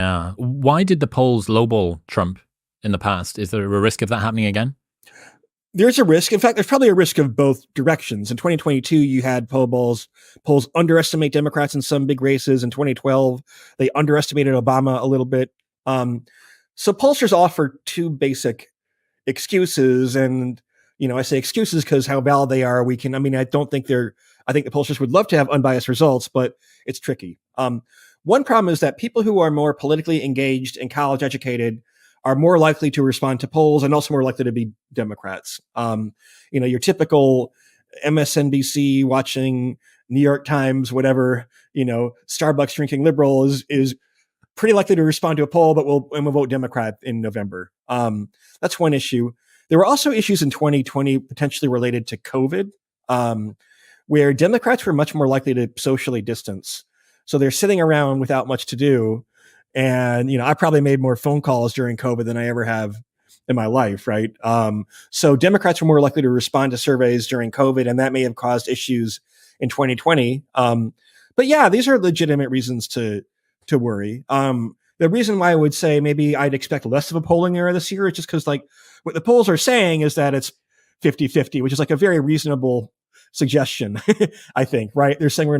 Yeah. Why did the polls lowball Trump in the past? Is there a risk of that happening again? There's a risk. In fact, there's probably a risk of both directions. In 2022, you had polls underestimate Democrats in some big races. In 2012, they underestimated Obama a little bit. So pollsters offer two basic excuses, and I say excuses because how valid they are. I don't think I think the pollsters would love to have unbiased results, but it's tricky. One problem is that people who are more politically engaged and college educated are more likely to respond to polls and also more likely to be Democrats. Your typical MSNBC watching, New York Times, whatever, Starbucks drinking liberal is pretty likely to respond to a poll, but will vote Democrat in November. That's one issue. There were also issues in 2020 potentially related to COVID, where Democrats were much more likely to socially distance. So they're sitting around without much to do. And, I probably made more phone calls during COVID than I ever have in my life, right? So Democrats were more likely to respond to surveys during COVID, and that may have caused issues in 2020. But yeah, these are legitimate reasons to worry. The reason why I would say maybe I'd expect less of a polling error this year is just because what the polls are saying is that it's 50-50, which is a very reasonable suggestion, I think, right? They're saying we're